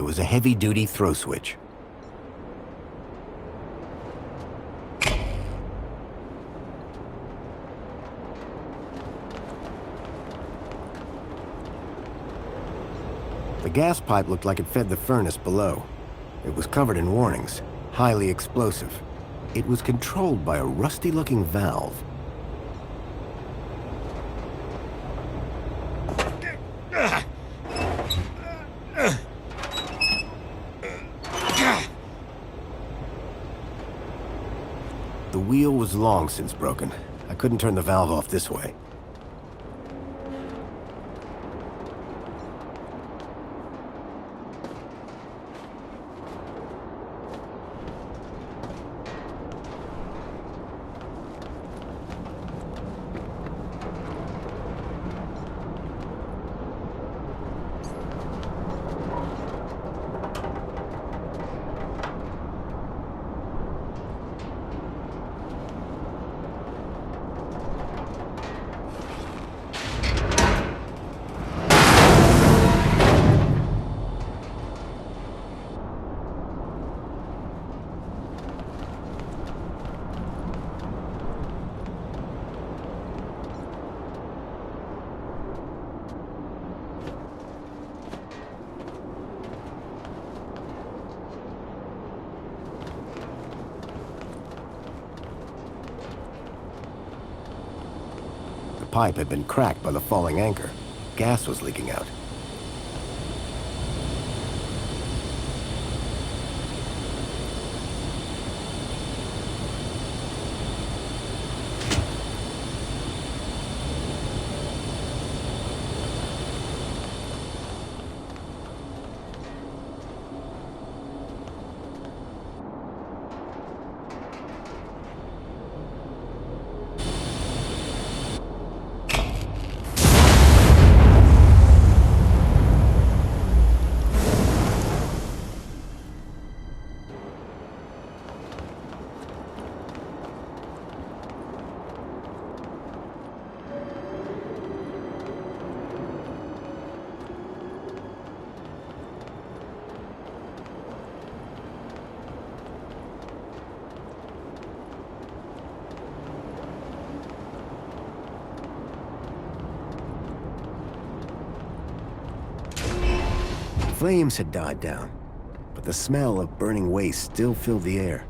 It was a heavy-duty throw switch. The gas pipe looked like it fed the furnace below. It was covered in warnings, highly explosive. It was controlled by a rusty-looking valve. The wheel was long since broken. I couldn't turn the valve off this way. The pipe had been cracked by the falling anchor. Gas was leaking out. Flames had died down, but the smell of burning waste still filled the air.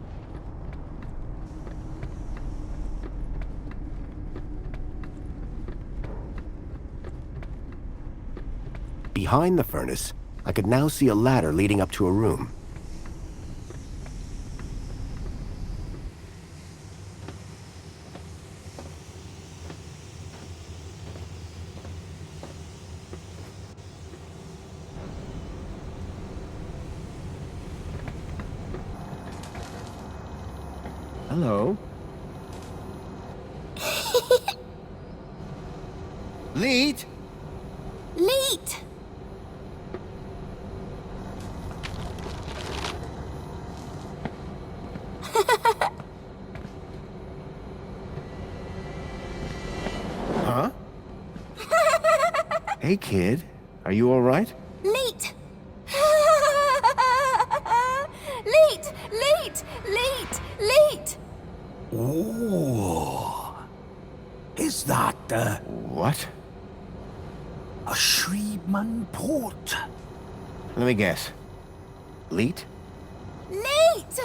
Behind the furnace, I could now see a ladder leading up to a room. Hello? Leet? Leet! Huh? Hey, kid. Are you all right? Leet! Leet! Leet! Leet! Leet! Oh, is that What? a Shreedman port? Let me guess. Leet? Leet!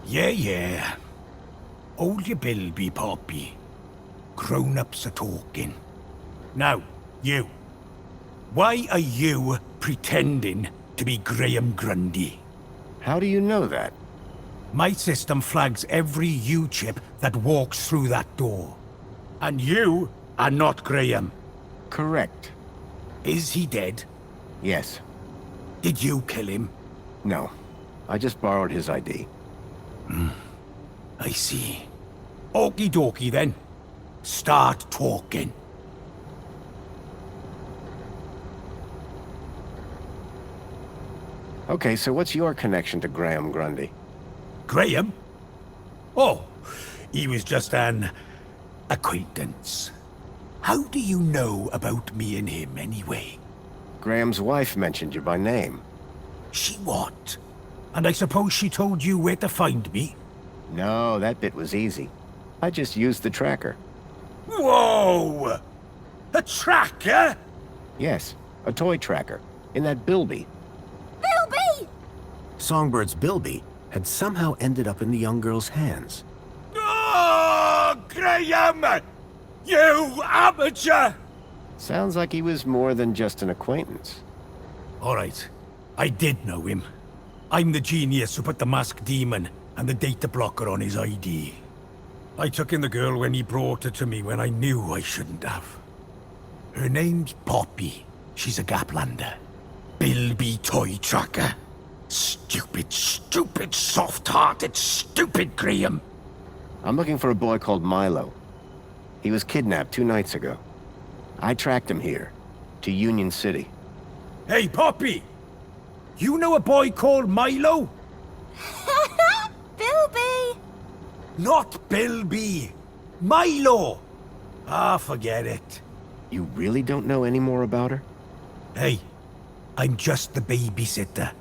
Yeah. Hold your bill, be poppy. Grown-ups are talking. Now, you. Why are you pretending to be Graham Grundy? How do you know that? My system flags every U-chip that walks through that door. And you are not Graham. Correct. Is he dead? Yes. Did you kill him? No. I just borrowed his ID. I see. Okie dokie then. Start talking. Okay, so what's your connection to Graham Grundy? Graham? Oh, he was just an acquaintance. How do you know about me and him anyway? Graham's wife mentioned you by name. She what? And I suppose she told you where to find me? No, that bit was easy. I just used the tracker. Whoa! A tracker? Yes, a toy tracker. In that bilby. Bilby! Songbird's bilby had somehow ended up in the young girl's hands. Oh, Graham! You amateur! Sounds like he was more than just an acquaintance. All right, I did know him. I'm the genius who put the masked demon and the data blocker on his ID. I took in the girl when he brought her to me when I knew I shouldn't have. Her name's Poppy. She's a Gaplander. Bilby toy tracker. Stupid, stupid, soft-hearted, stupid Graham. I'm looking for a boy called Milo. He was kidnapped 2 nights ago. I tracked him here, to Union City. Hey, Poppy! You know a boy called Milo? Bilby! Not Bilby. Milo! Ah, forget it. You really don't know any more about her? Hey, I'm just the babysitter.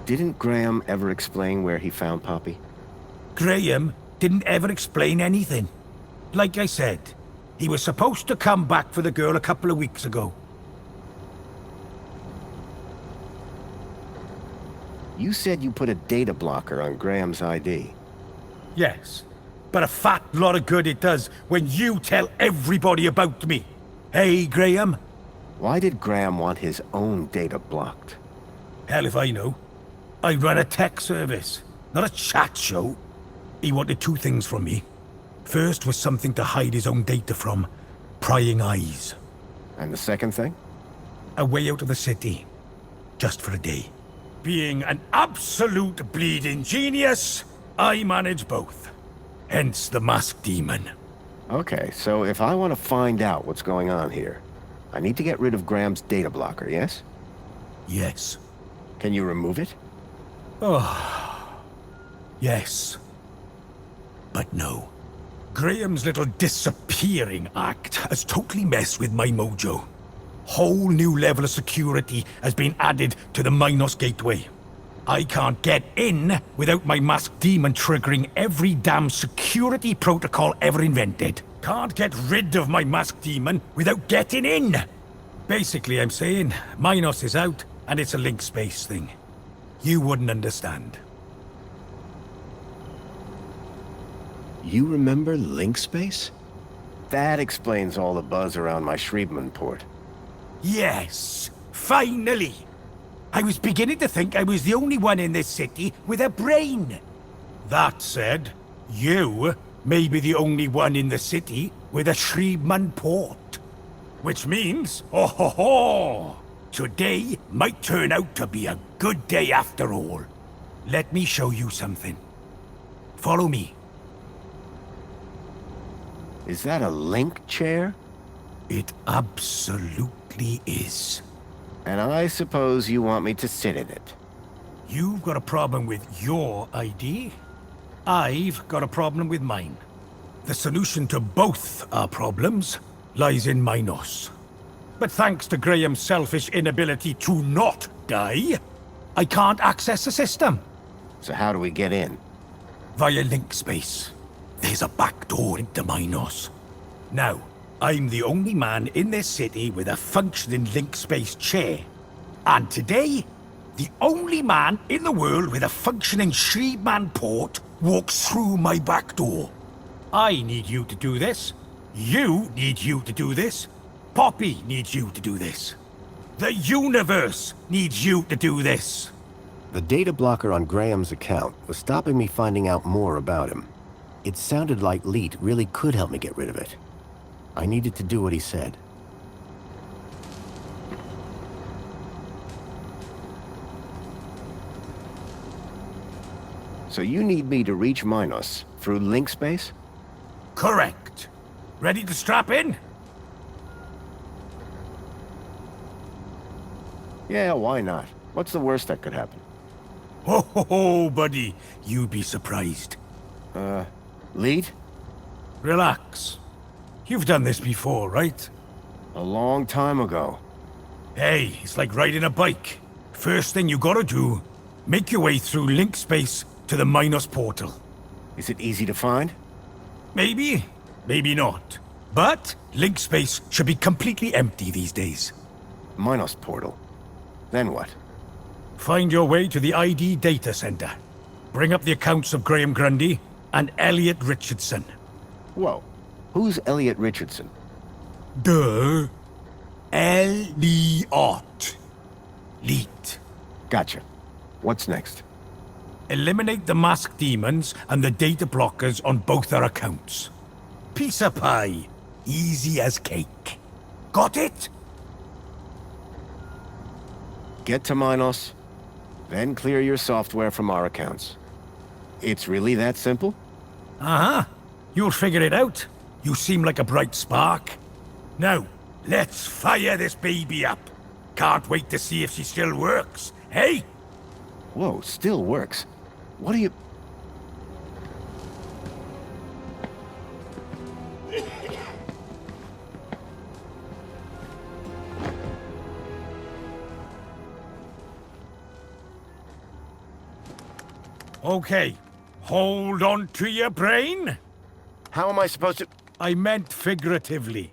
Didn't Graham ever explain where he found Poppy? Graham didn't ever explain anything. Like I said, he was supposed to come back for the girl a couple of weeks ago. You said you put a data blocker on Graham's ID. Yes, but a fat lot of good it does when you tell everybody about me. Hey, Graham? Why did Graham want his own data blocked? Hell if I know. I run a tech service, not a chat show. He wanted 2 things from me. First was something to hide his own data from. Prying eyes. And the second thing? A way out of the city. Just for a day. Being an absolute bleeding genius, I manage both. Hence the masked demon. Okay, so if I want to find out what's going on here, I need to get rid of Graham's data blocker, yes? Yes. Can you remove it? Oh. Yes. But no. Graham's little disappearing act has totally messed with my mojo. Whole new level of security has been added to the Minos Gateway. I can't get in without my masked demon triggering every damn security protocol ever invented. Can't get rid of my masked demon without getting in. Basically, I'm saying Minos is out and it's a link space thing. You wouldn't understand. You remember link space? That explains all the buzz around my Shriebman port. Yes, finally! I was beginning to think I was the only one in this city with a brain. That said, you may be the only one in the city with a Shriebman port. Which means, oh ho ho! Today might turn out to be a good day after all. Let me show you something. Follow me. Is that a link chair? It absolutely is. And I suppose you want me to sit in it. You've got a problem with your ID. I've got a problem with mine. The solution to both our problems lies in Minos. But thanks to Graham's selfish inability to not die, I can't access the system. So how do we get in? Via link space. There's a back door into Minos. Now, I'm the only man in this city with a functioning link space chair. And today, the only man in the world with a functioning Shriebman port walks through my back door. I need you to do this. You need you to do this. Poppy needs you to do this. The universe needs you to do this. The data blocker on Graham's account was stopping me finding out more about him. It sounded like Leet really could help me get rid of it. I needed to do what he said. So you need me to reach Minos through link space? Correct. Ready to strap in? Yeah, why not? What's the worst that could happen? Ho ho ho, buddy. You'd be surprised. Leet? Relax. You've done this before, right? A long time ago. Hey, it's like riding a bike. First thing you gotta do, make your way through link space to the Minos portal. Is it easy to find? Maybe, maybe not. But link space should be completely empty these days. Minos portal. Then what? Find your way to the ID data center. Bring up the accounts of Graham Grundy and Elliot Richardson. Whoa. Who's Elliot Richardson? Duh. Elliot. Leet. Gotcha. What's next? Eliminate the masked demons and the data blockers on both our accounts. Piece of pie. Easy as cake. Got it? Get to Minos, then clear your software from our accounts. It's really that simple? Uh-huh. You'll figure it out. You seem like a bright spark. Now, let's fire this baby up. Can't wait to see if she still works, hey? Whoa, still works. What are you... Okay, hold on to your brain. How am I supposed to... I meant figuratively.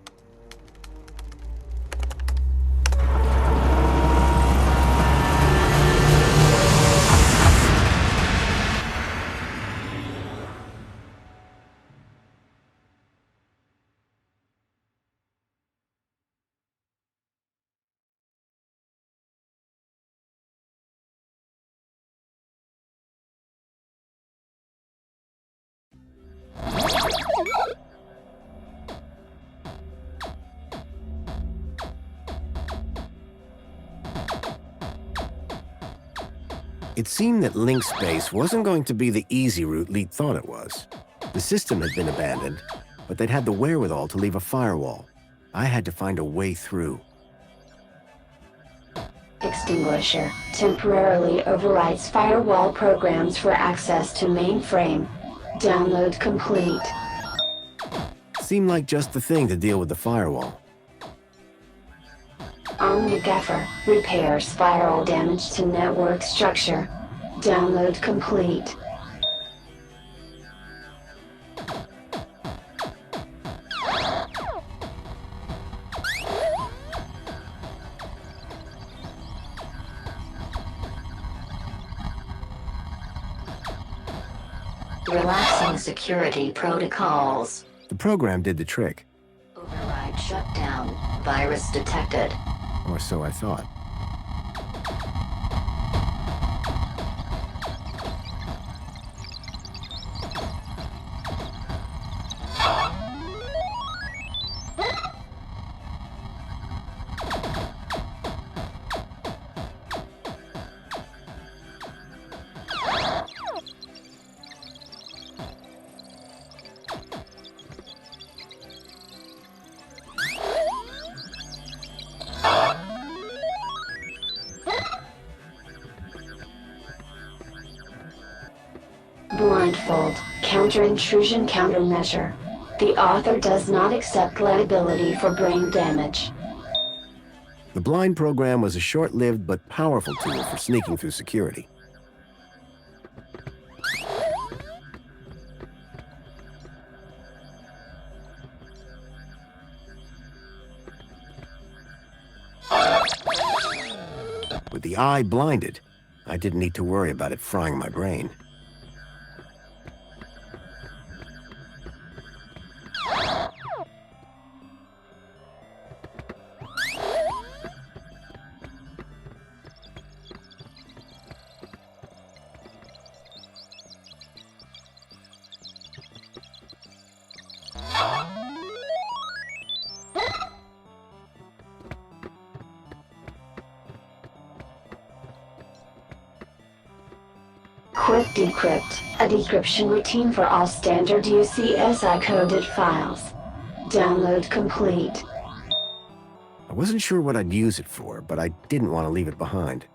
It seemed that link space wasn't going to be the easy route Leet thought it was. The system had been abandoned, but they'd had the wherewithal to leave a firewall. I had to find a way through. Extinguisher temporarily overrides firewall programs for access to mainframe. Download complete. Seemed like just the thing to deal with the firewall. Omnigaffer repair spiral damage to network structure. Download complete. Relaxing security protocols. The program did the trick, Override shutdown. Virus detected. or so I thought. Blindfold, counter-intrusion countermeasure. The author does not accept liability for brain damage. The blind program was a short-lived but powerful tool for sneaking through security. With the eye blinded, I didn't need to worry about it frying my brain. Quick Decrypt, a decryption routine for all standard UCSI-coded files. Download complete. I wasn't sure what I'd use it for, but I didn't want to leave it behind.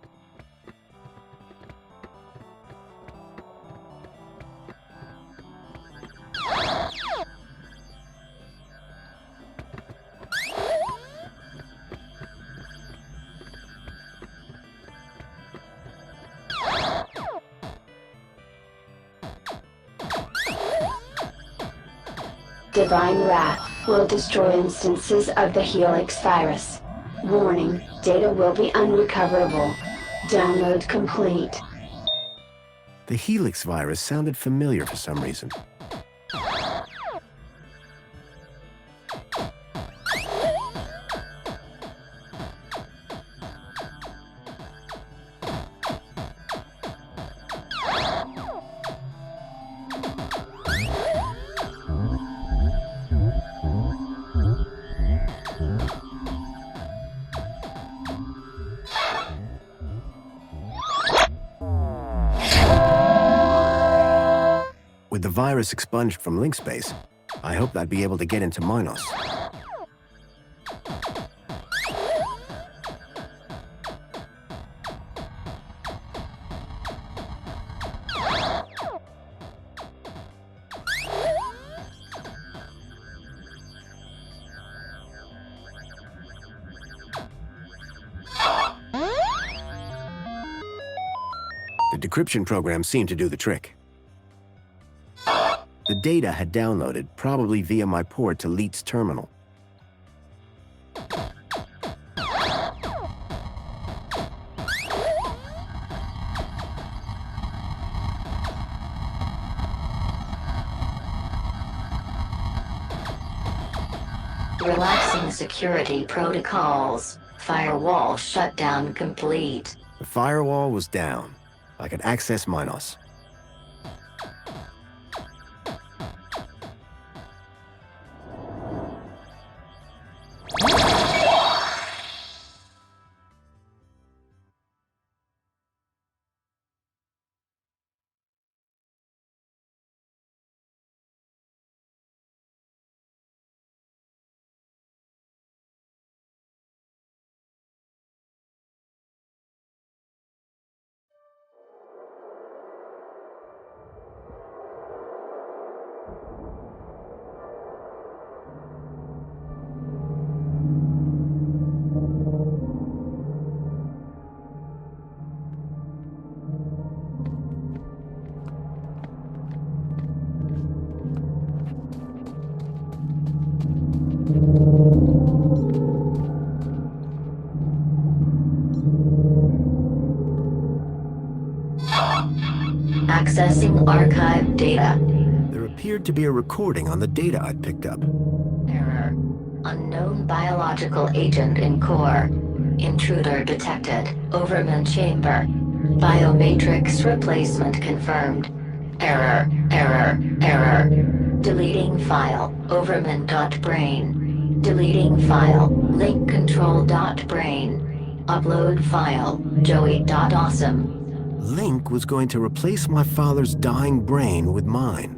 Divine Wrath will destroy instances of the Helix virus. Warning, data will be unrecoverable. Download complete. The Helix virus sounded familiar for some reason. With the virus expunged from link space, I hoped I'd be able to get into Minos. The decryption program seemed to do the trick. The data had downloaded, probably via my port to Leet's terminal. Relaxing security protocols. Firewall shutdown complete. The firewall was down. I could access Minos. Accessing archived data. There appeared to be a recording on the data I'd picked up. Error. Unknown biological agent in core. Intruder detected. Overman chamber. Biomatrix replacement confirmed. Error. Error. Error. Deleting file. Overman.brain. Deleting file. Link control.brain. Upload file. Joey.awesome. Link was going to replace my father's dying brain with mine.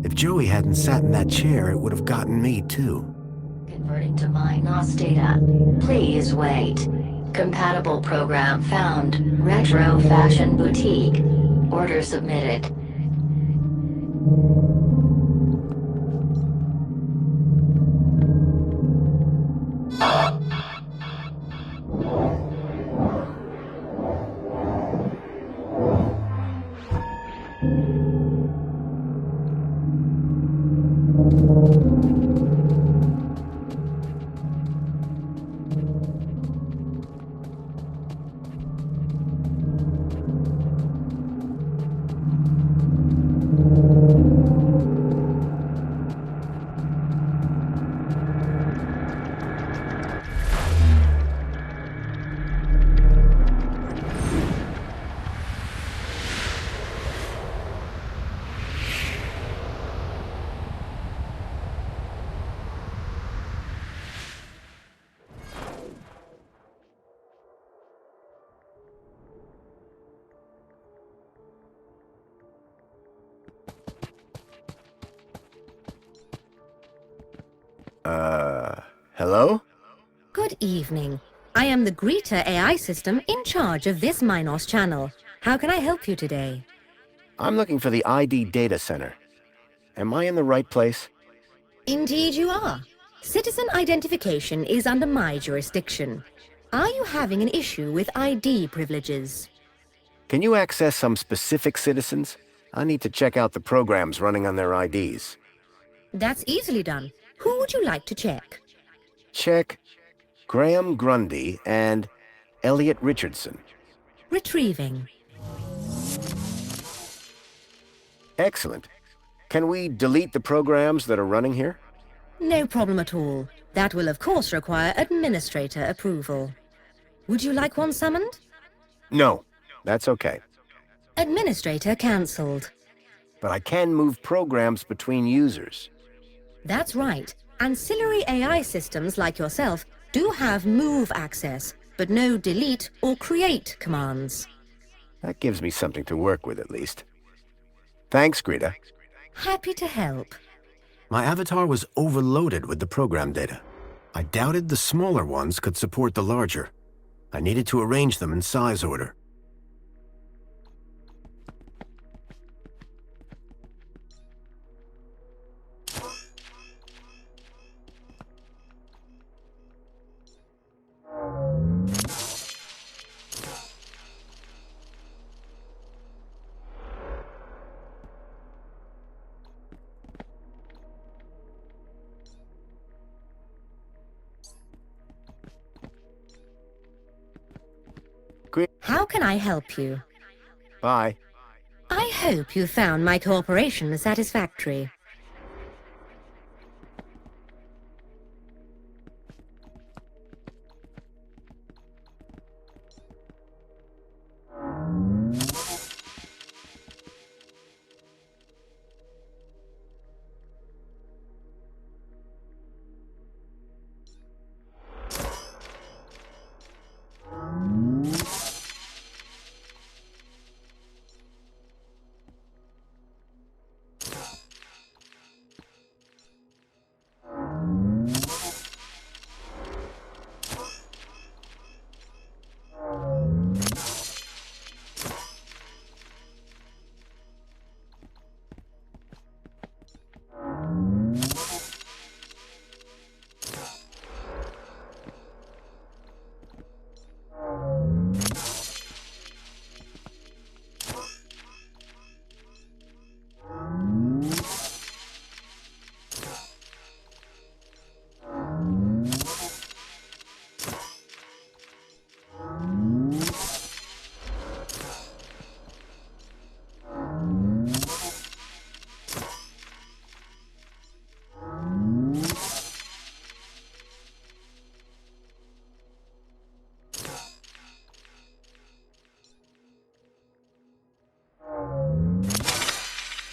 If Joey hadn't sat in that chair, it would have gotten me too. Converting to Minos data. Please wait. Compatible program found. Retro Fashion Boutique. Order submitted. Hello? Good evening. I am the Greeter AI system in charge of this Minos channel. How can I help you today? I'm looking for the ID data center. Am I in the right place? Indeed you are. Citizen identification is under my jurisdiction. Are you having an issue with ID privileges? Can you access some specific citizens? I need to check out the programs running on their IDs. That's easily done. Who would you like to check? Check Graham Grundy and Elliot Richardson. Retrieving. Excellent. Can we delete the programs that are running here? No problem at all. That will of course require administrator approval. Would you like one summoned? No, that's okay. Administrator cancelled. But I can move programs between users. That's right. Ancillary AI systems like yourself do have move access, but no delete or create commands. That gives me something to work with, at least. Thanks, Greta. Happy to help. My avatar was overloaded with the program data. I doubted the smaller ones could support the larger. I needed to arrange them in size order. How can I help you? Bye. I hope you found my cooperation satisfactory.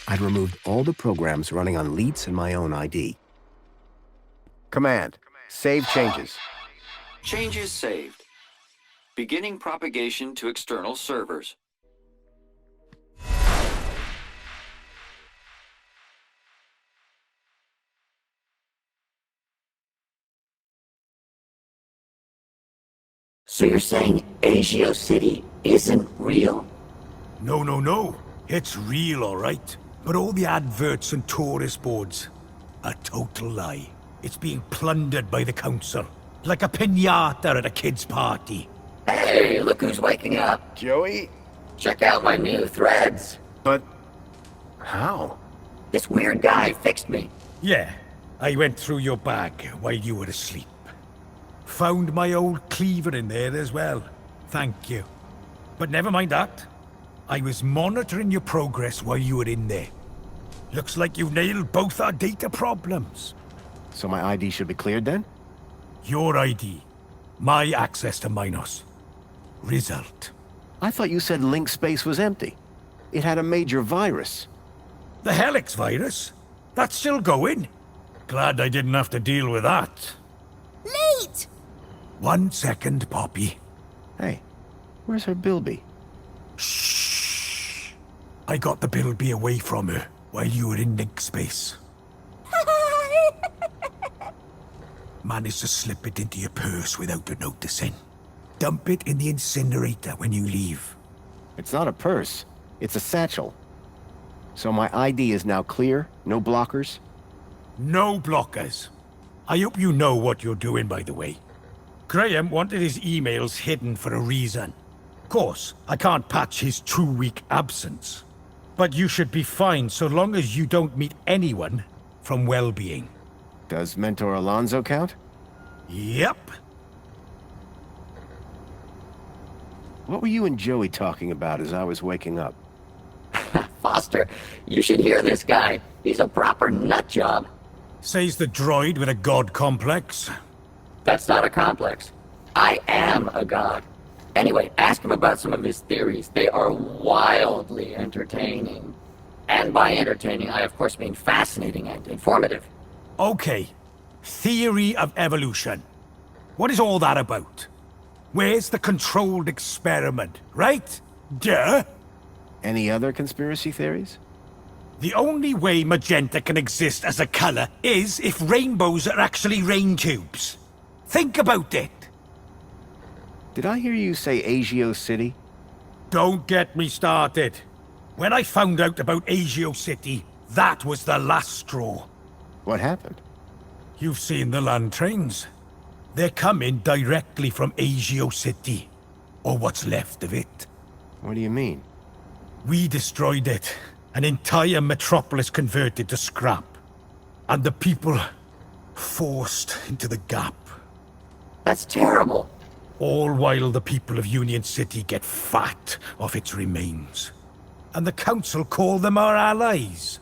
I'd removed all the programs running on Leets and my own ID. Command. Save changes. Changes saved. Beginning propagation to external servers. So you're saying Agio City isn't real? No, no, no. It's real, all right. But all the adverts and tourist boards, a total lie. It's being plundered by the council, like a piñata at a kid's party. Hey, look who's waking up. Joey? Check out my new threads. But... how? This weird guy fixed me. Yeah, I went through your bag while you were asleep. Found my old cleaver in there as well. Thank you. But never mind that. I was monitoring your progress while you were in there. Looks like you've nailed both our data problems. So my ID should be cleared then? Your ID. My access to Minos. Result. I thought you said link space was empty. It had a major virus. The Helix virus? That's still going? Glad I didn't have to deal with that. Late! 1 second, Poppy. Hey, where's her Bilby? Shh. I got the Bilby away from her while you were in link space. Managed to slip it into your purse without her noticing. Dump it in the incinerator when you leave. It's not a purse. It's a satchel. So my ID is now clear? No blockers? No blockers. I hope you know what you're doing, by the way. Graham wanted his emails hidden for a reason. Of course, I can't patch his 2-week absence. But you should be fine so long as you don't meet anyone from well-being. Does Mentor Alonso count? Yep. What were you and Joey talking about as I was waking up? Foster, you should hear this guy. He's a proper nut job. Says the droid with a god complex. That's not a complex. I am a god. Anyway, ask him about some of his theories. They are wildly entertaining. And by entertaining, I of course mean fascinating and informative. Okay. Theory of evolution. What is all that about? Where's the controlled experiment, right? Duh! Any other conspiracy theories? The only way magenta can exist as a color is if rainbows are actually rain tubes. Think about it. Did I hear you say Agio City? Don't get me started. When I found out about Agio City, that was the last straw. What happened? You've seen the land trains. They're coming directly from Agio City. Or what's left of it. What do you mean? We destroyed it. An entire metropolis converted to scrap. And the people forced into the gap. That's terrible. All while the people of Union City get fat off its remains. And the Council call them our allies.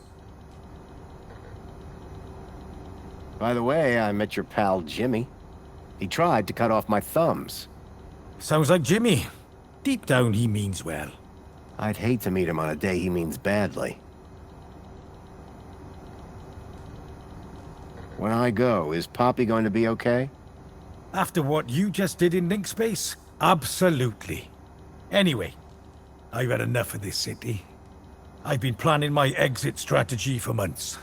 By the way, I met your pal Jimmy. He tried to cut off my thumbs. Sounds like Jimmy. Deep down, he means well. I'd hate to meet him on a day he means badly. When I go, is Poppy going to be okay? After what you just did in Link Space? Absolutely. Anyway, I've had enough of this city. I've been planning my exit strategy for months.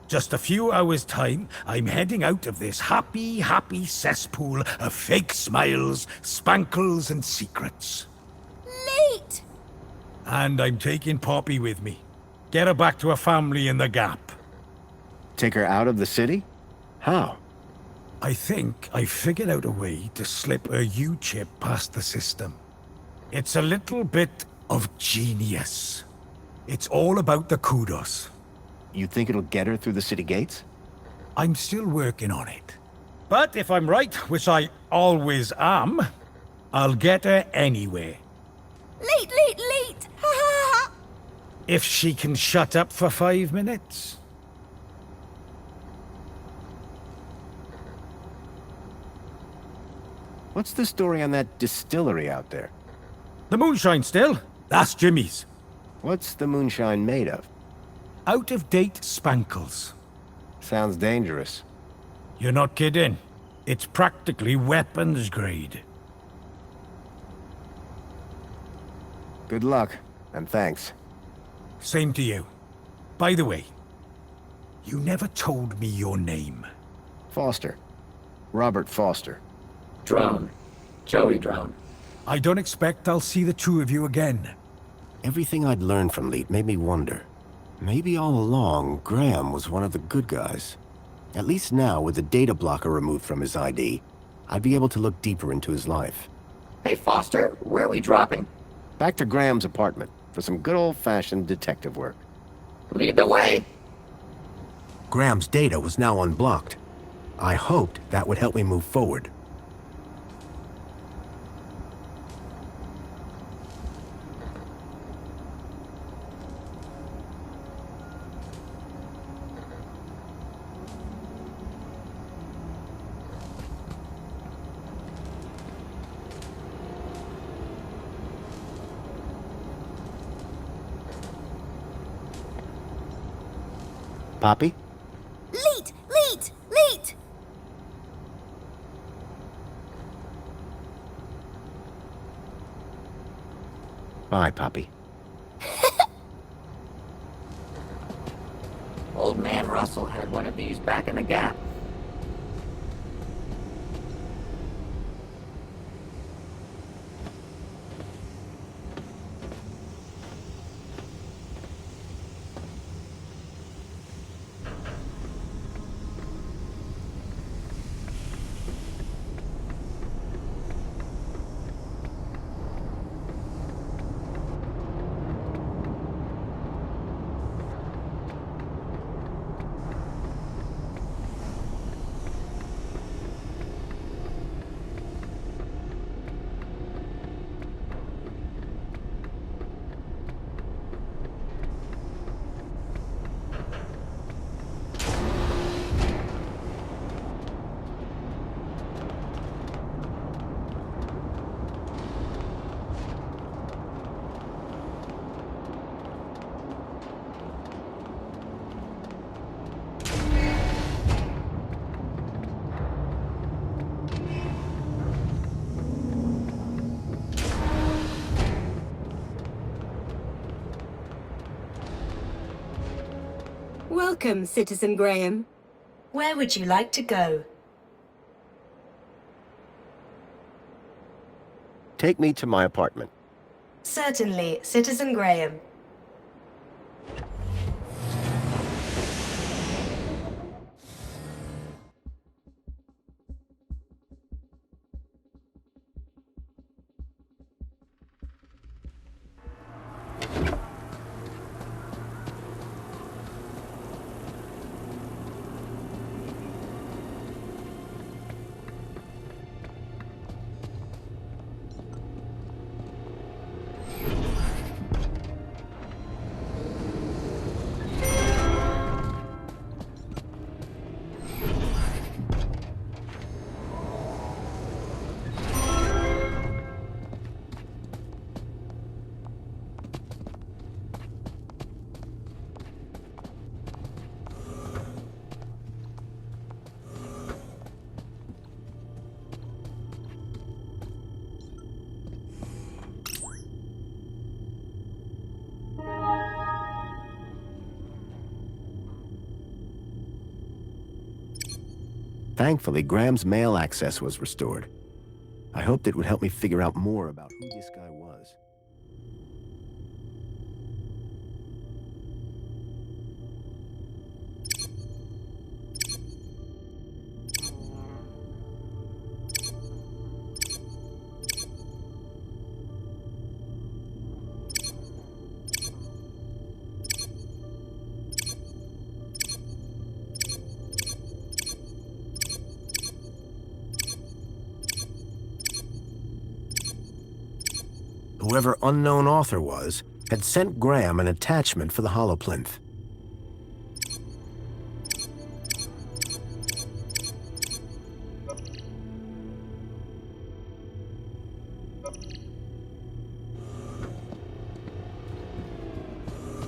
Just a few hours' time, I'm heading out of this happy cesspool of fake smiles, spankles, and secrets. Late! And I'm taking Poppy with me. Get her back to her family in the Gap. Take her out of the city? How? I think I figured out a way to slip her U-chip past the system. It's a little bit of genius. It's all about the kudos. You think it'll get her through the city gates? I'm still working on it. But if I'm right, which I always am, I'll get her anywhere. Late! Ha ha ha! If she can shut up for 5 minutes. What's the story on that distillery out there? The moonshine still? That's Jimmy's. What's the moonshine made of? Out-of-date spankles. Sounds dangerous. You're not kidding. It's practically weapons grade. Good luck, and thanks. Same to you. By the way, you never told me your name. Foster. Robert Foster. Drone. Joey Drone. I don't expect I'll see the two of you again. Everything I'd learned from Leet made me wonder. Maybe all along, Graham was one of the good guys. At least now, with the data blocker removed from his ID, I'd be able to look deeper into his life. Hey, Foster, where are we dropping? Back to Graham's apartment for some good old-fashioned detective work. Lead the way. Graham's data was now unblocked. I hoped that would help me move forward. Poppy? Late! Bye, Poppy. Old man Russell had one of these back in the Gap. Welcome, Citizen Graham. Where would you like to go? Take me to my apartment. Certainly, Citizen Graham. Thankfully, Graham's mail access was restored. I hoped it would help me figure out more about who this guy was. Whoever unknown author was, had sent Graham an attachment for the holoplinth.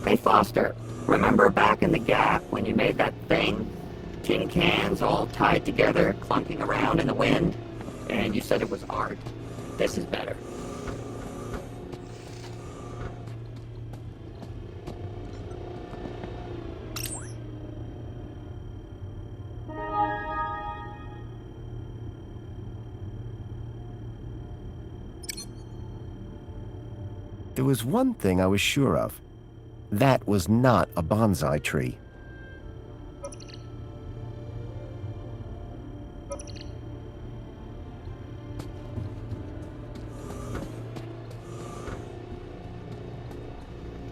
Hey, Foster, remember back in the Gap when you made that thing? Tin cans all tied together, clunking around in the wind? And you said it was art. This is better. There was one thing I was sure of. That was not a bonsai tree.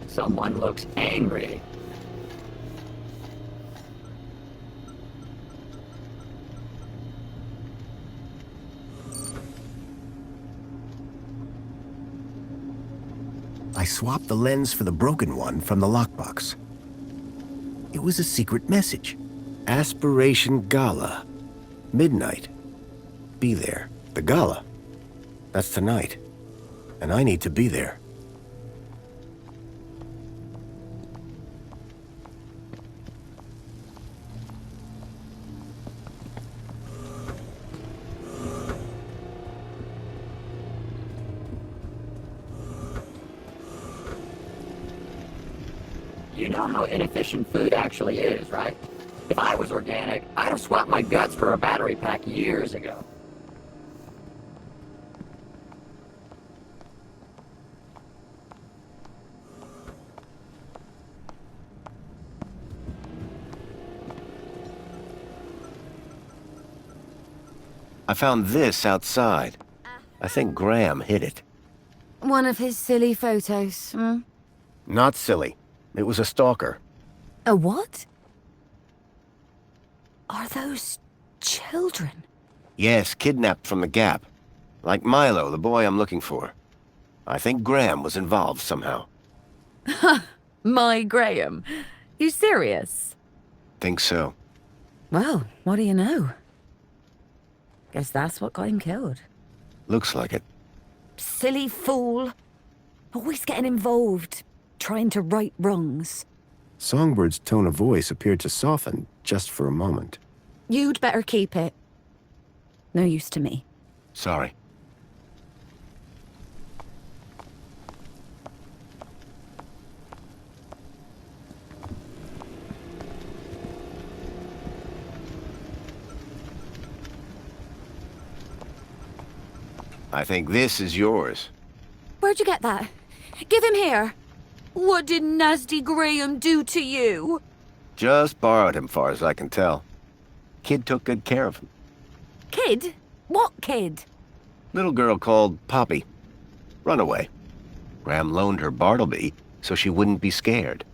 Someone looks angry. I swapped the lens for the broken one from the lockbox. It was a secret message. Aspiration Gala. Midnight. Be there. The gala. That's tonight. And I need to be there. You know how inefficient food actually is, right? If I was organic, I'd have swapped my guts for a battery pack years ago. I found this outside. I think Graham hid it. One of his silly photos, hmm? Not silly. It was a stalker. A what? Are those children? Yes, kidnapped from the Gap. Like Milo, the boy I'm looking for. I think Graham was involved somehow. My Graham. You serious? Think so. Well, what do you know? Guess that's what got him killed. Looks like it. Silly fool. Always getting involved. Trying to right wrongs. Songbird's tone of voice appeared to soften just for a moment. You'd better keep it. No use to me. Sorry. I think this is yours. Where'd you get that? Give him here. What did nasty Graham do to you? Just borrowed him, far as I can tell. Kid took good care of him. Kid? What kid? Little girl called Poppy. Runaway. Graham loaned her Bartleby so she wouldn't be scared.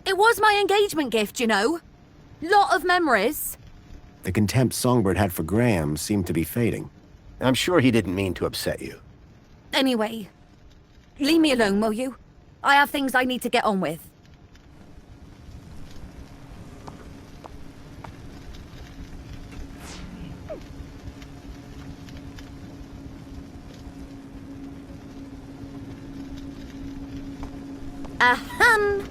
It was my engagement gift, you know. Lot of memories. The contempt Songbird had for Graham seemed to be fading. I'm sure he didn't mean to upset you. Anyway, leave me alone, will you? I have things I need to get on with. Ahem.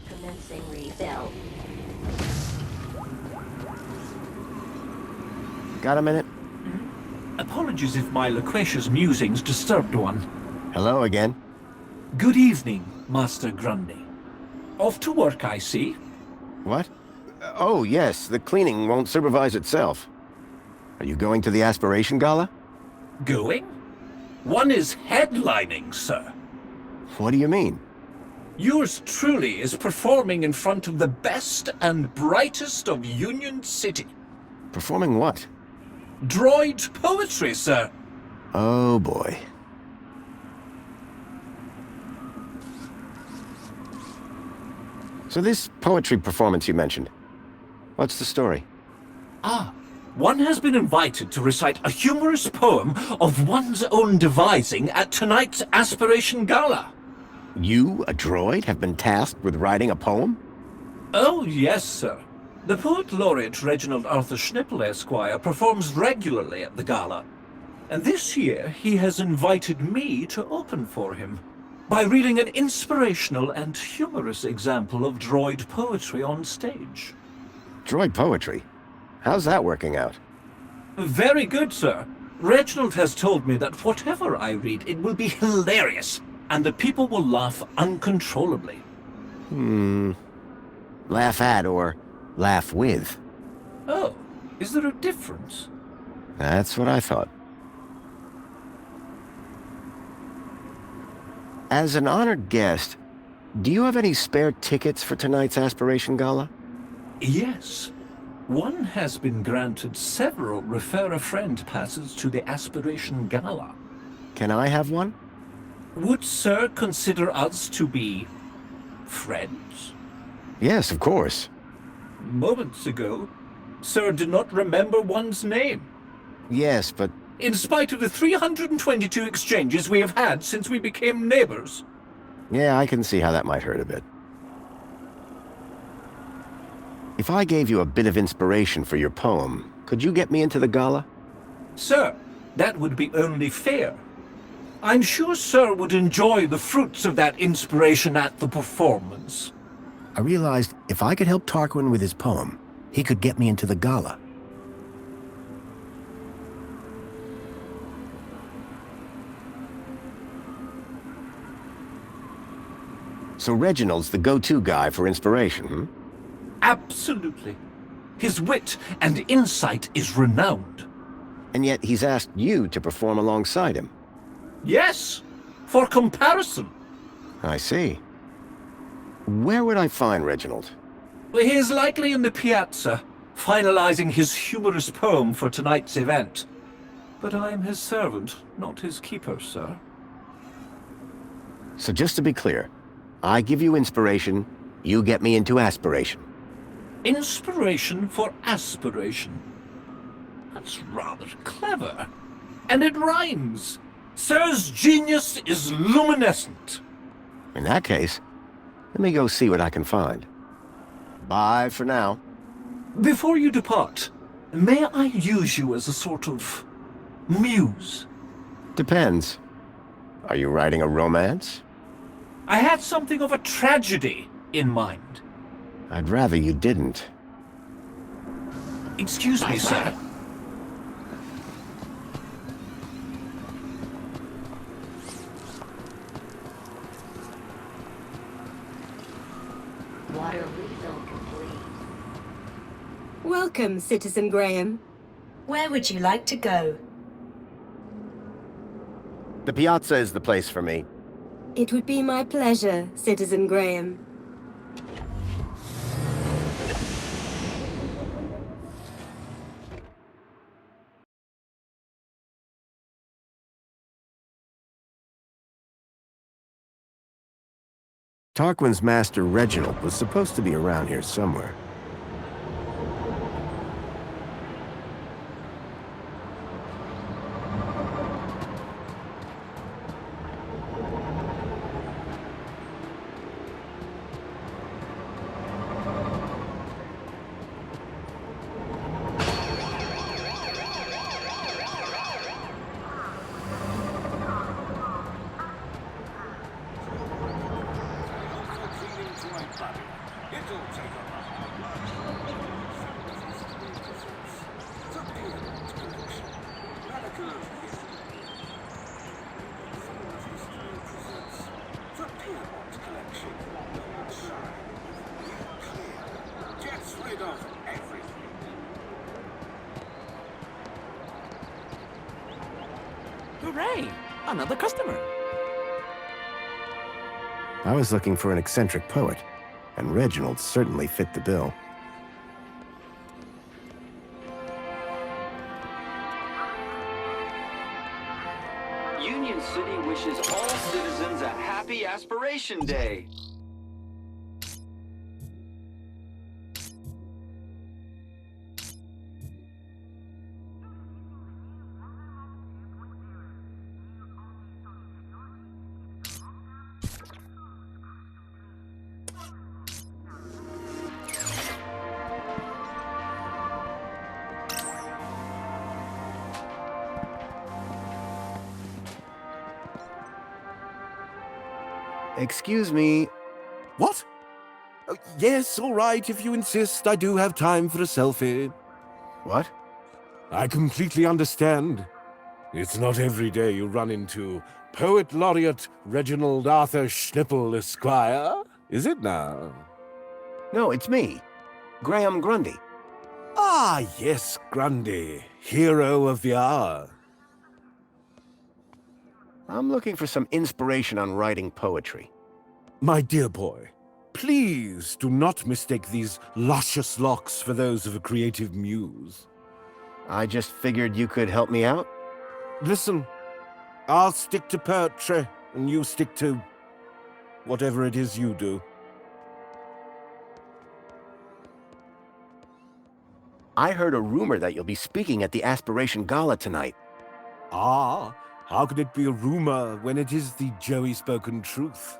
Commencing refill. Got a minute? Apologies if my loquacious musings disturbed one. Hello again. Good evening, Master Grundy. Off to work, I see. What? Oh, yes, the cleaning won't supervise itself. Are you going to the Aspiration Gala? Going? One is headlining, sir. What do you mean? Yours truly is performing in front of the best and brightest of Union City. Performing what? Droid poetry, sir. Oh, boy. So this poetry performance you mentioned, what's the story? One has been invited to recite a humorous poem of one's own devising at tonight's Aspiration Gala. You, a droid, have been tasked with writing a poem? Oh, yes, sir. The poet laureate Reginald Arthur Schnipple, Esquire, performs regularly at the gala. And this year he has invited me to open for him by reading an inspirational and humorous example of droid poetry on stage. Droid poetry? How's that working out? Very good, sir. Reginald has told me that whatever I read, it will be hilarious, and the people will laugh uncontrollably. Laugh at or laugh with? Oh, is there a difference? That's what I thought. As an honored guest, do you have any spare tickets for tonight's Aspiration Gala? Yes. One has been granted several refer-a-friend passes to the Aspiration Gala. Can I have one? Would Sir consider us to be friends? Yes, of course. Moments ago, Sir did not remember one's name. Yes, but In spite of the 322 exchanges we have had since we became neighbors. yeah, I can see how that might hurt a bit. If I gave you a bit of inspiration for your poem, could you get me into the gala? Sir, that would be only fair. I'm sure Sir would enjoy the fruits of that inspiration at the performance. I realized if I could help Tarquin with his poem, he could get me into the gala. So Reginald's the go-to guy for inspiration, hmm? Absolutely. His wit and insight is renowned. And yet he's asked you to perform alongside him. Yes, for comparison. I see. Where would I find Reginald? He is likely in the piazza, finalizing his humorous poem for tonight's event. But I am his servant, not his keeper, sir. So just to be clear, I give you inspiration, you get me into aspiration. Inspiration for aspiration. That's rather clever. And it rhymes. Sir's genius is luminescent. In that case, let me go see what I can find. Bye for now. Before you depart, May I use you as a sort of muse? Depends. Are you writing a romance? I had something of a tragedy in mind. I'd rather you didn't. Excuse me, sir. Water refill complete. Welcome, Citizen Graham. Where would you like to go? The piazza is the place for me. It would be my pleasure, Citizen Graham. Tarquin's master, Reginald, was supposed to be around here somewhere. Hooray! Another customer. I was looking for an eccentric poet, and Reginald certainly fit the bill. Union City wishes all citizens a happy Aspiration Day. Excuse me. What? Yes, all right, if you insist. I do have time for a selfie. What? I completely understand. It's not every day you run into Poet Laureate Reginald Arthur Schnippel, Esquire, is it now? No, it's me. Graham Grundy. Ah, yes, Grundy, hero of the hour. I'm looking for some inspiration on writing poetry. My dear boy, please do not mistake these luscious locks for those of a creative muse. I just figured you could help me out. Listen, I'll stick to poetry, and you stick to whatever it is you do. I heard a rumor that you'll be speaking at the Aspiration Gala tonight. Ah, how could it be a rumor when it is the Joey-spoken truth,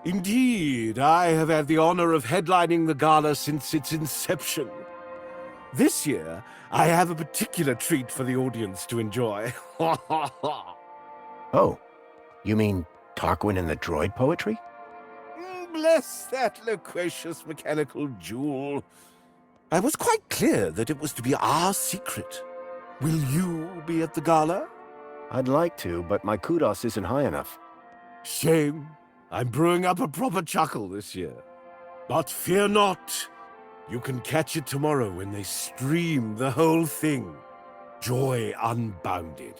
Indeed, I have had the honor of headlining the gala since its inception. This year, I have a particular treat for the audience to enjoy. Oh, you mean Tarquin and the droid poetry? Bless that loquacious mechanical jewel. I was quite clear that it was to be our secret. Will you be at the gala? I'd like to, but my kudos isn't high enough. Shame. I'm brewing up a proper chuckle this year. But fear not. You can catch it tomorrow when they stream the whole thing. Joy unbounded.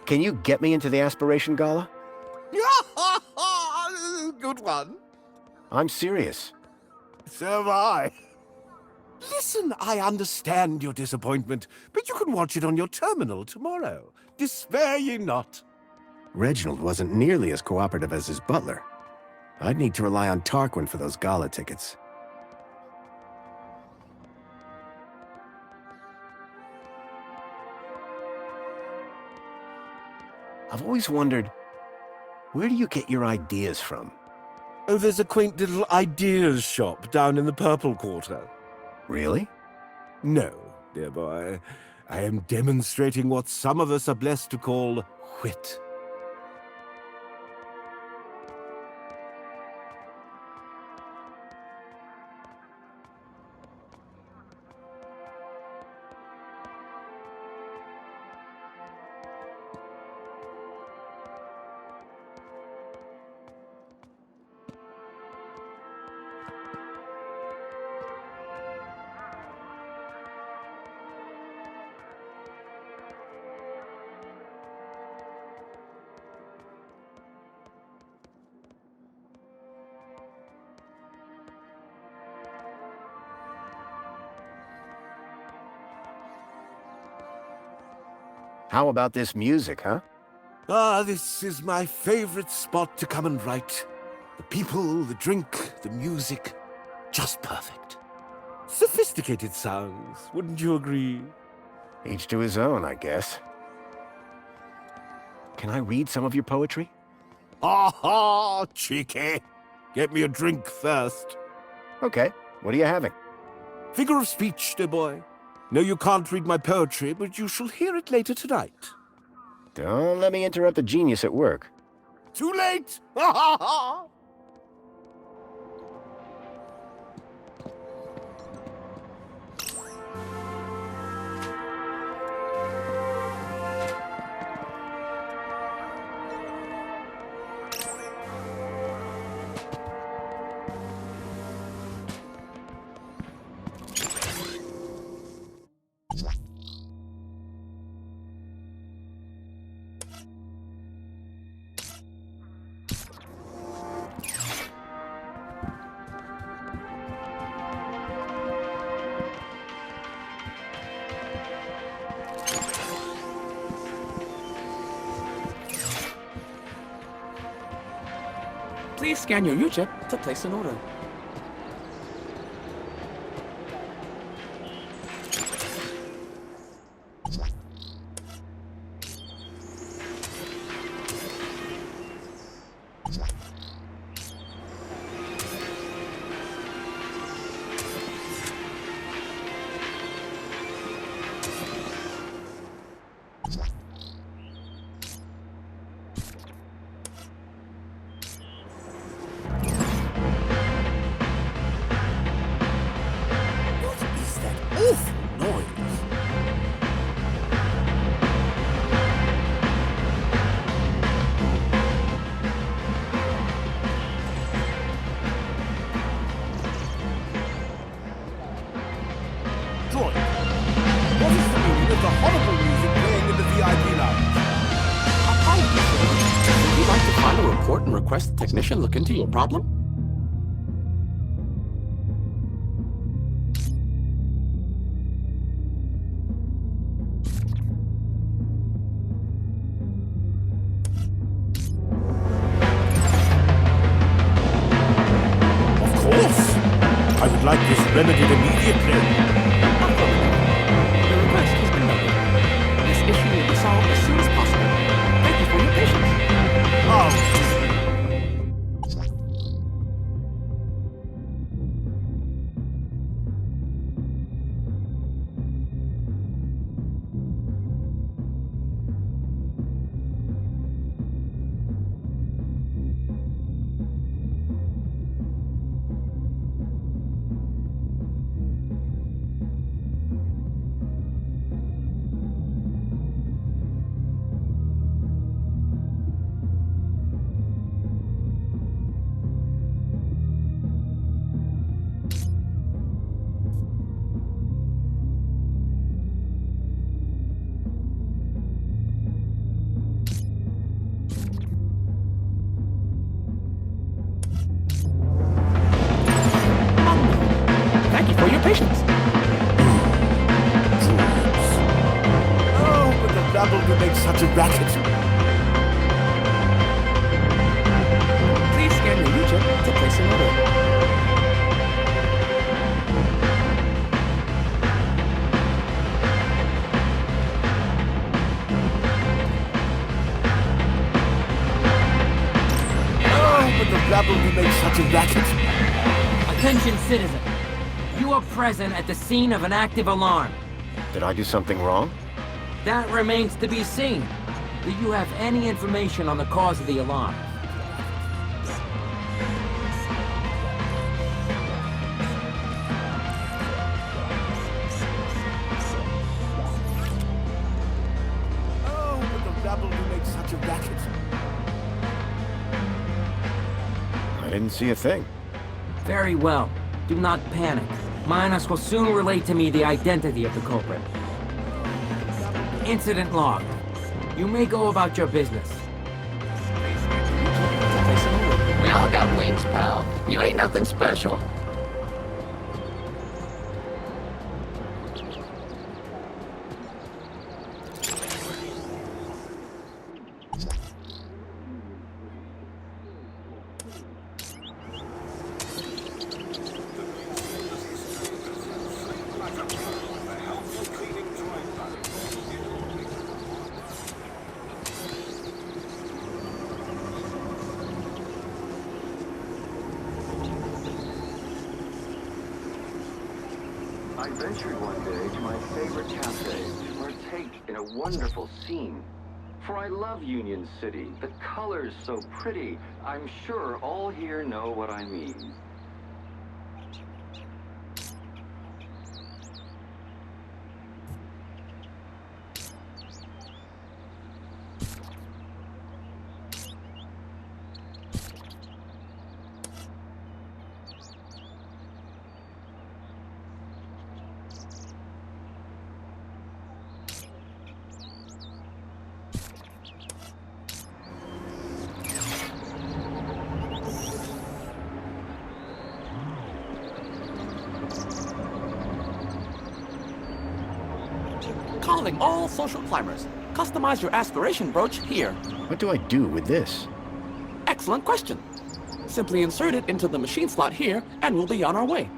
Can you get me into the Aspiration Gala? Good one. I'm serious. So am I. Listen, I understand your disappointment, but you can watch it on your terminal tomorrow. Despair ye not. Reginald wasn't nearly as cooperative as his butler. I'd need to rely on Tarquin for those gala tickets. I've always wondered, where do you get your ideas from? Oh, there's a quaint little ideas shop down in the Purple Quarter. Really? No, dear boy. I am demonstrating what some of us are blessed to call wit. How about this music, huh? Ah, this is my favorite spot to come and write. The people, the drink, the music, just perfect. Sophisticated sounds, wouldn't you agree? Each to his own, I guess. Can I read some of your poetry? Ha, cheeky! Get me a drink first. Okay, what are you having? Figure of speech, dear boy. No, you can't read my poetry, but you shall hear it later tonight. Don't let me interrupt the genius at work. Too late! Ha ha ha! Please scan your U-chip to place an order. Request the technician look into your problem? Of course! I would like this remedied immediately. The request has been noted. This issue will be solved as soon as possible. Thank you for your patience. Oh. patience. Oh, but the rabble will make such a racket. Please scan your region to place an order. Oh, but the rabble will make such a racket. Attention, citizen. You are present at the scene of an active alarm. Did I do something wrong? That remains to be seen. Do you have any information on the cause of the alarm? Oh, but the rabble who makes such a racket. I didn't see a thing. Very well. Do not panic. Minos will soon relate to me the identity of the culprit. Incident log. You may go about your business. We all got wings, pal. You ain't nothing special. I ventured one day to my favorite cafe to partake in a wonderful scene. For I love Union City, the colors so pretty. I'm sure all here know what I mean. Calling all social climbers. Customize your aspiration brooch here. What do I do with this? Excellent question. Simply insert it into the machine slot here, and we'll be on our way.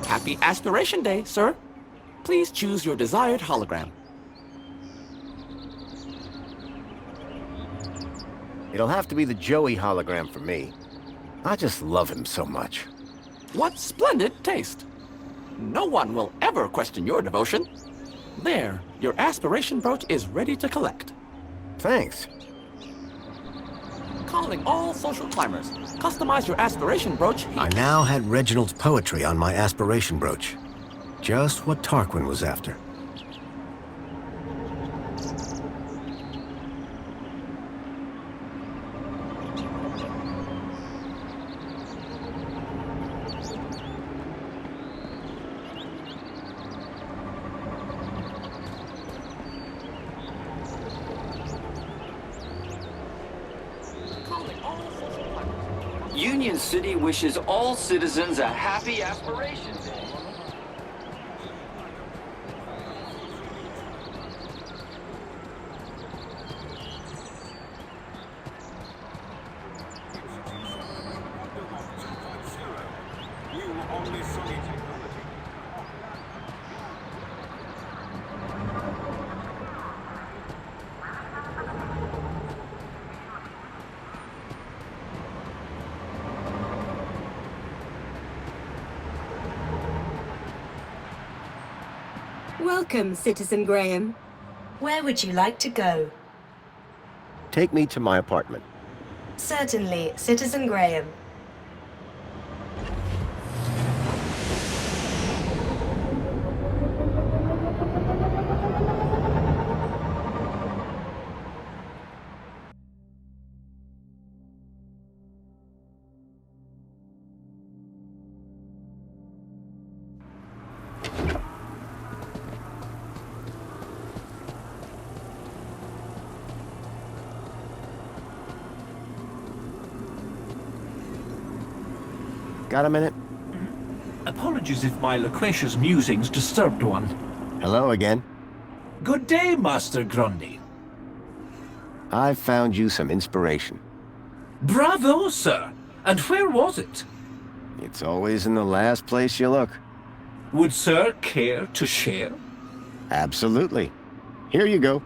Happy Aspiration Day, sir. Please choose your desired hologram. It'll have to be the Joey hologram for me. I just love him so much. What splendid taste! No one will ever question your devotion. There, your aspiration brooch is ready to collect. Thanks. Calling all social climbers. Customize your aspiration brooch here. I now had Reginald's poetry on my aspiration brooch. Just what Tarquin was after. Union City wishes all citizens a happy Aspiration Day. Welcome, Citizen Graham. Where would you like to go? Take me to my apartment. Certainly, Citizen Graham. Got a minute? Apologies if my loquacious musings disturbed one. Hello again. Good day, Master Grundy. I've found you some inspiration. Bravo, sir. And where was it? It's always in the last place you look. Would sir care to share? Absolutely. Here you go.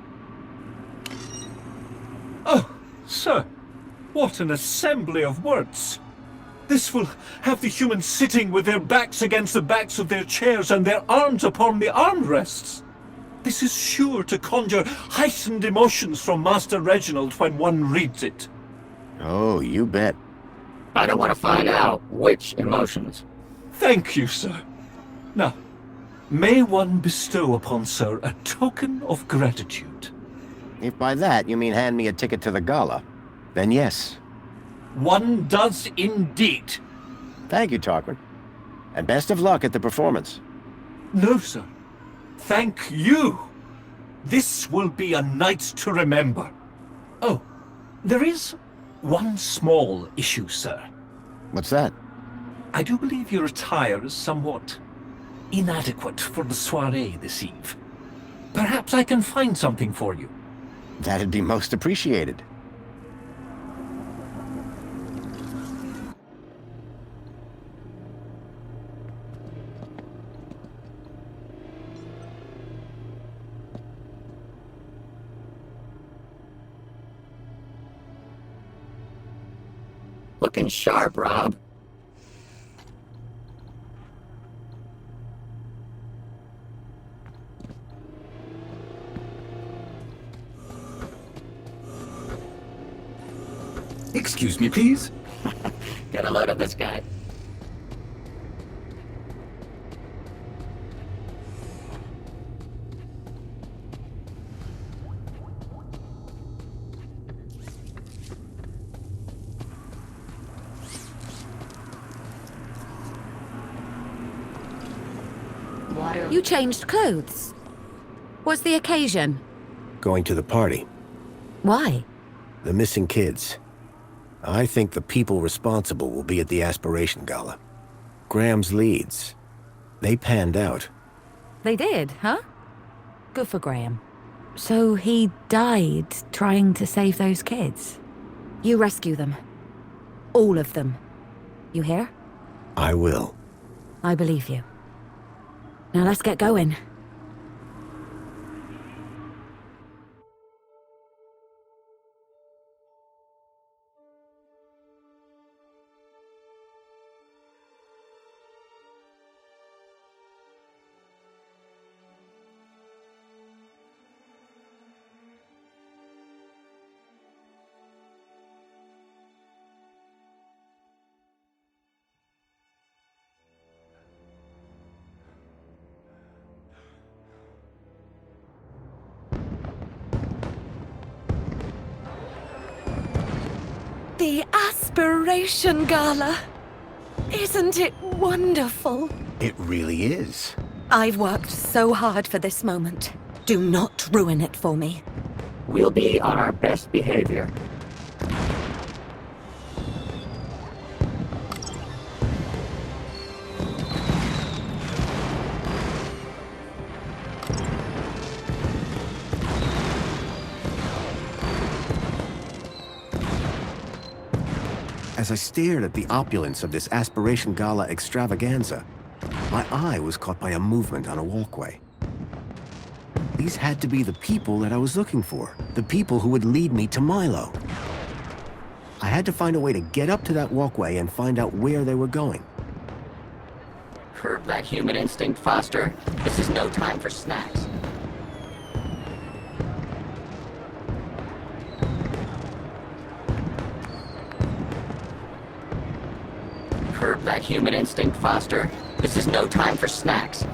Sir, what an assembly of words! This will have the humans sitting with their backs against the backs of their chairs and their arms upon the armrests. This is sure to conjure heightened emotions from Master Reginald when one reads it. Oh, you bet. I don't want to find out which emotions. Thank you, sir. Now, may one bestow upon Sir a token of gratitude? If by that you mean hand me a ticket to the gala, then yes. One does indeed. Thank you, Tarquin. And best of luck at the performance. No, sir. Thank you. This will be a night to remember. Oh, there is one small issue, sir. What's that? I do believe your attire is somewhat inadequate for the soiree this eve. Perhaps I can find something for you. That'd be most appreciated. Looking sharp, Rob. Excuse me, please. Get a load of this guy. You changed clothes. What's the occasion? Going to the party. Why? The missing kids. I think the people responsible will be at the Aspiration Gala. Graham's leads. They panned out. They did, huh? Good for Graham. So he died trying to save those kids. You rescue them. All of them. You hear? I will. I believe you. Now let's get going. The Aspiration Gala. Isn't it wonderful? It really is. I've worked so hard for this moment. Do not ruin it for me. We'll be on our best behavior. As I stared at the opulence of this Aspiration Gala extravaganza, my eye was caught by a movement on a walkway. These had to be the people that I was looking for, the people who would lead me to Milo. I had to find a way to get up to that walkway and find out where they were going. Curb that human instinct, Foster. This is no time for snacks. Curb that human instinct, Foster. This is no time for snacks.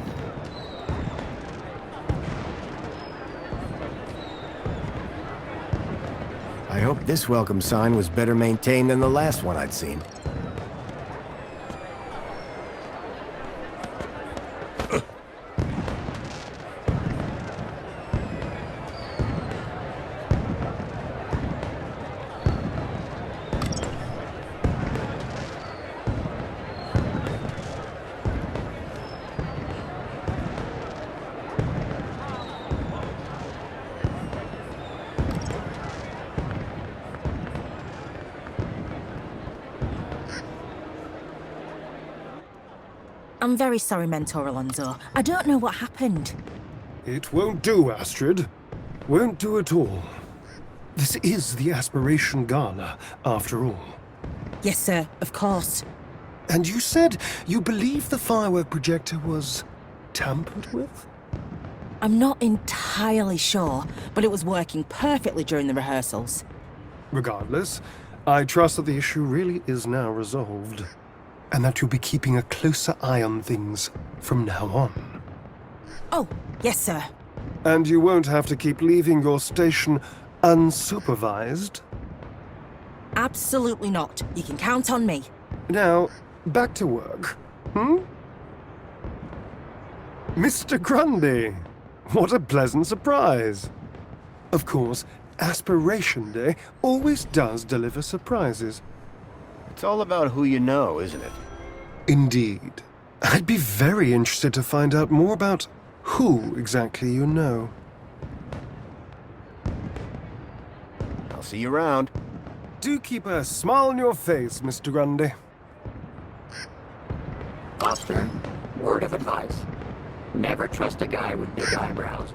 I hope this welcome sign was better maintained than the last one I'd seen. I'm very sorry, Mentor Alonso. I don't know what happened. It won't do, Astrid. Won't do at all. This is the Aspiration Gala, after all. Yes, sir, of course. And you said you believe the firework projector was tampered with? I'm not entirely sure, but it was working perfectly during the rehearsals. Regardless, I trust that the issue really is now resolved, and that you'll be keeping a closer eye on things from now on. Oh, yes, sir. And you won't have to keep leaving your station unsupervised? Absolutely not. You can count on me. Now, back to work, Mr. Grundy, what a pleasant surprise. Of course, Aspiration Day always does deliver surprises. It's all about who you know, isn't it? Indeed. I'd be very interested to find out more about who exactly you know. I'll see you around. Do keep a smile on your face, Mr. Grundy. Foster, word of advice. Never trust a guy with big eyebrows.